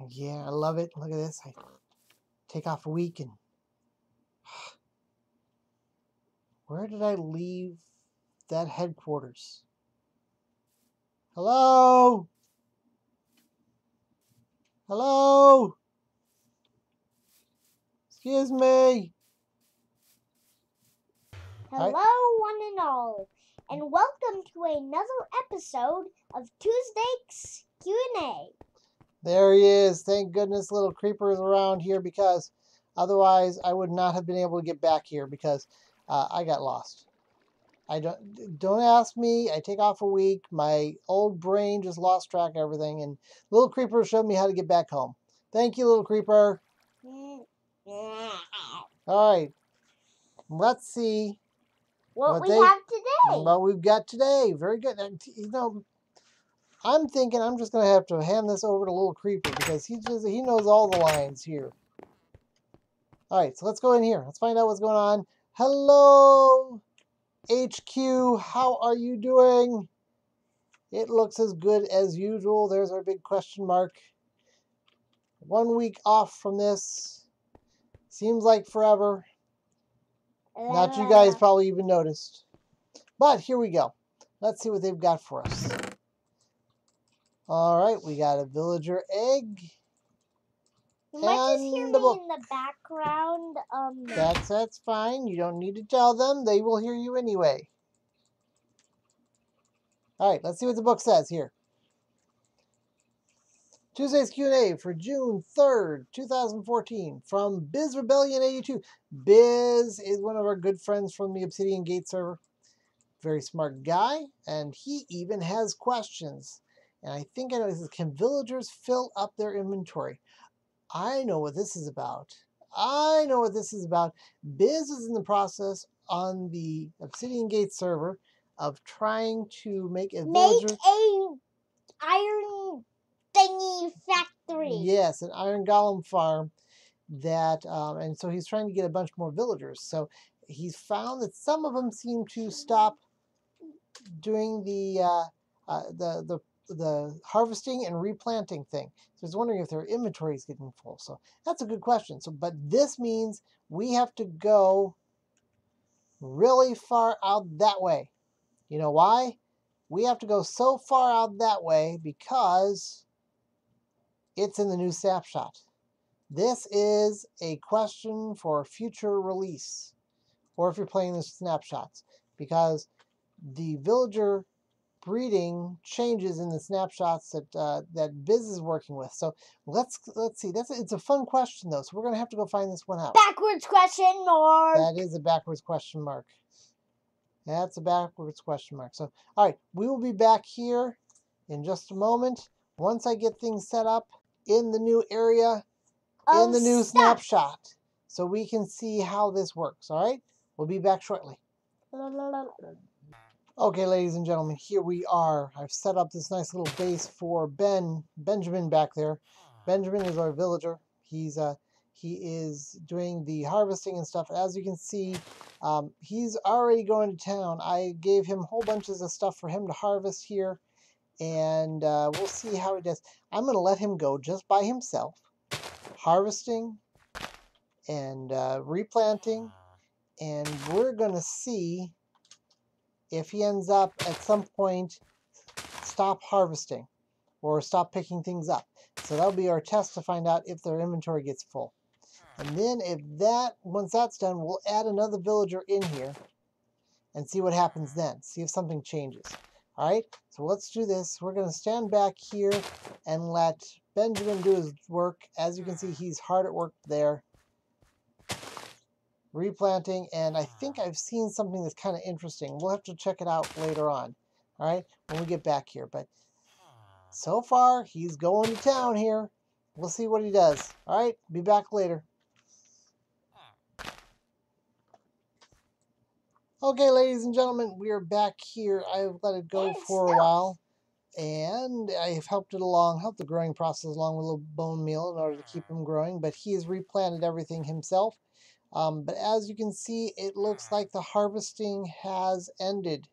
Yeah, I love it. Look at this. I take off a week and... Where did I leave that headquarters? Hello? Hello? Excuse me. Hello, one and all, and welcome to another episode of Tuesday's Q&A. There he is. Thank goodness little Creeper is around here, because otherwise I would not have been able to get back here because I got lost. I don't ask me. I take off a week. My old brain just lost track of everything, and little Creeper showed me how to get back home. Thank you, little Creeper. All right. Let's see What we have today. What we've got today. Very good. You know, I'm thinking I'm just going to have to hand this over to little Creeper because he knows all the lines here. All right, so let's go in here. Let's find out what's going on. Hello, HQ. How are you doing? It looks as good as usual. There's our big question mark. 1 week off from this. Seems like forever. Not you guys probably even noticed. But here we go. Let's see what they've got for us. All right, we got a villager egg. You might just hear me in the background. That's fine. You don't need to tell them. They will hear you anyway. All right, let's see what the book says here. Tuesday's Q&A for June 3rd, 2014 from Biz Rebellion 82. Biz is one of our good friends from the Obsidian Gate server. Very smart guy, and he even has questions. And I think I know this is, can villagers fill up their inventory? I know what this is about. I know what this is about. Biz is in the process on the Obsidian Gate server of trying to make a villager... iron thingy factory. Yes, an iron golem farm. That and so he's trying to get a bunch more villagers. So he's found that some of them seem to stop doing the harvesting and replanting thing. So I was wondering if their inventory is getting full. So that's a good question. So, but this means we have to go really far out that way. You know why? We have to go so far out that way because it's in the new snapshot. This is a question for future release, or if you're playing the snapshots, because the villager breeding changes in the snapshots that Biz is working with. So let's see. It's a fun question though, so we're gonna have to go find this one out. Backwards question mark. That is a backwards question mark. That's a backwards question mark. So all right, we will be back here in just a moment once I get things set up in the new area. In the new snapshot, so we can see how this works. All right, we'll be back shortly. Okay, ladies and gentlemen, here we are. I've set up this nice little base for Benjamin back there. Benjamin is our villager. He is doing the harvesting and stuff. As you can see, he's already going to town. I gave him whole bunches of stuff for him to harvest here, and we'll see how he does. I'm going to let him go just by himself, harvesting and replanting, and we're going to see if he ends up at some point stop harvesting or stop picking things up. So that'll be our test to find out if their inventory gets full. And then once that's done, we'll add another villager in here and see what happens then. See if something changes. All right, so let's do this. We're going to stand back here and let Benjamin do his work. As you can see, he's hard at work there, replanting, and I think I've seen something that's kind of interesting. We'll have to check it out later on, all right, when we get back here. But so far, he's going to town here. We'll see what he does. All right, be back later. Okay, ladies and gentlemen, we are back here. I've let it go for a while, and I've helped the growing process along with a little bone meal in order to keep him growing, but he has replanted everything himself. But as you can see, it looks like the harvesting has ended.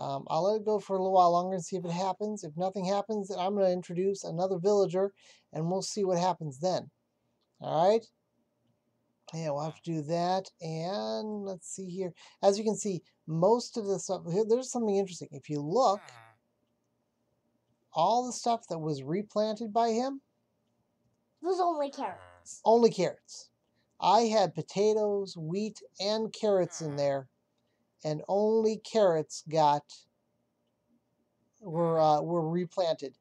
I'll let it go for a little while longer and see if it happens. If nothing happens, then I'm going to introduce another villager, and we'll see what happens then. All right? Yeah, we'll have to do that. And let's see here. As you can see, most of the stuff, here, there's something interesting. If you look, all the stuff that was replanted by him was only carrots. only carrots. I had potatoes, wheat, and carrots in there, and only carrots were replanted.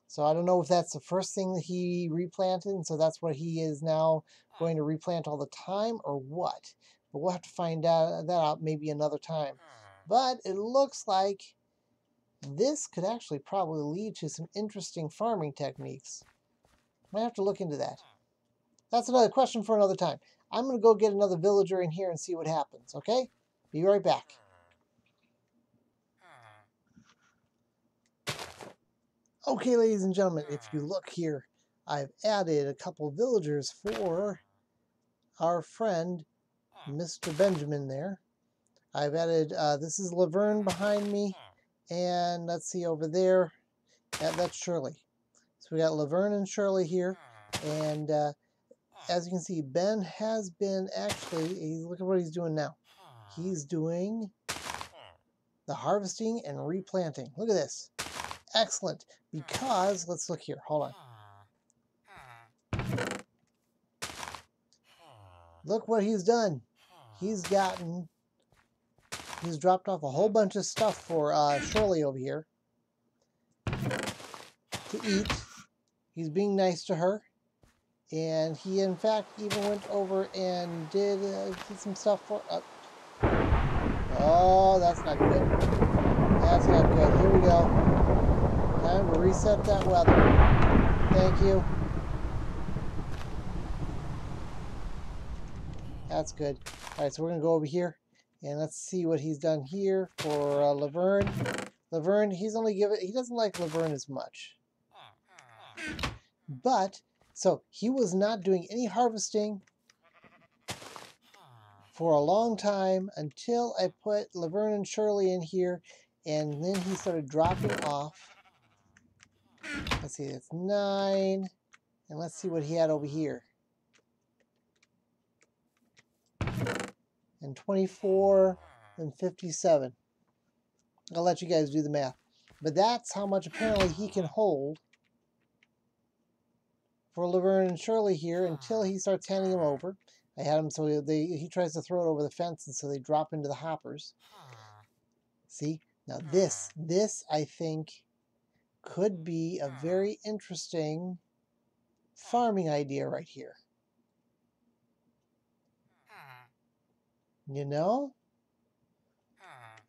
So I don't know if that's the first thing that he replanted, and so that's what he is now going to replant all the time, or what. But we'll have to find that out maybe another time. But it looks like this could actually probably lead to some interesting farming techniques. Might have to look into that. That's another question for another time. I'm going to go get another villager in here and see what happens, okay? Be right back. Okay, ladies and gentlemen, if you look here, I've added a couple villagers for our friend, Mr. Benjamin there. I've added, this is Laverne behind me, and let's see over there, that's Shirley. So we got Laverne and Shirley here, and as you can see, Ben has been actually, look at what he's doing now. He's doing the harvesting and replanting. Look at this. Excellent. Because, let's look here. Hold on. Look what he's done. He's dropped off a whole bunch of stuff for Shirley over here to eat. He's being nice to her. And he, in fact, even went over and did some stuff for... oh, that's not good. That's not good. Here we go. Time to reset that weather. Thank you. That's good. All right, so we're going to go over here. And let's see what he's done here for Laverne. Laverne, he doesn't like Laverne as much. But... so he was not doing any harvesting for a long time until I put Laverne and Shirley in here, and then he started dropping off. Let's see, that's 9, and let's see what he had over here. And 24 and 57. I'll let you guys do the math. But that's how much apparently he can hold for Laverne and Shirley here until he starts handing them over. I had him so he tries to throw it over the fence, and so they drop into the hoppers. See? Now this I think could be a very interesting farming idea right here. You know?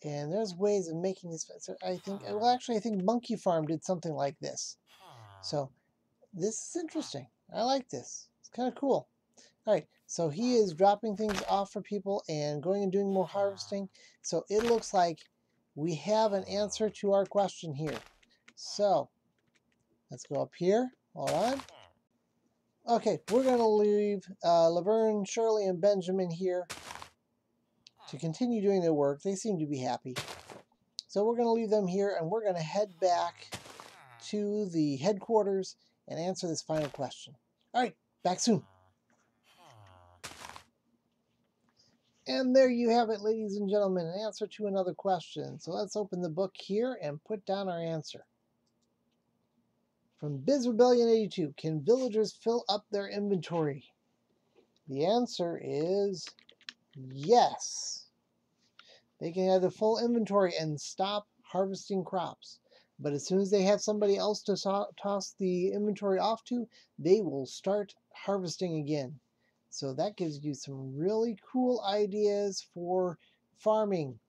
And there's ways of making this. So I think, well, actually, I think Monkey Farm did something like this. So this is interesting. I like this. It's kind of cool. All right, so he is dropping things off for people and going and doing more harvesting. So it looks like we have an answer to our question here. So let's go up here. Hold on. Okay, we're going to leave Laverne, Shirley, and Benjamin here to continue doing their work. They seem to be happy. So we're going to leave them here, and we're going to head back to the headquarters and answer this final question. All right, back soon. And there you have it, ladies and gentlemen, an answer to another question. So let's open the book here and put down our answer. From Biz Rebellion 82, can villagers fill up their inventory? The answer is yes. They can have the full inventory and stop harvesting crops. But as soon as they have somebody else to toss the inventory off to, they will start harvesting again. So that gives you some really cool ideas for farming.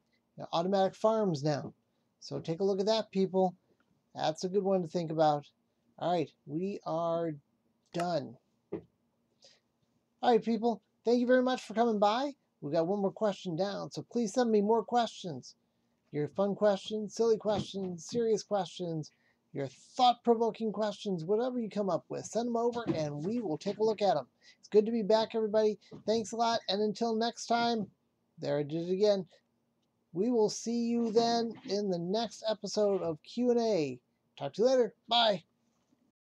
Automatic farms now. So take a look at that, people. That's a good one to think about. All right, we are done. All right, people. Thank you very much for coming by. We've got one more question down, so please send me more questions. Your fun questions, silly questions, serious questions, your thought-provoking questions, whatever you come up with. Send them over and we will take a look at them. It's good to be back, everybody. Thanks a lot, and until next time, there I did it again. We will see you then in the next episode of Q&A. Talk to you later. Bye.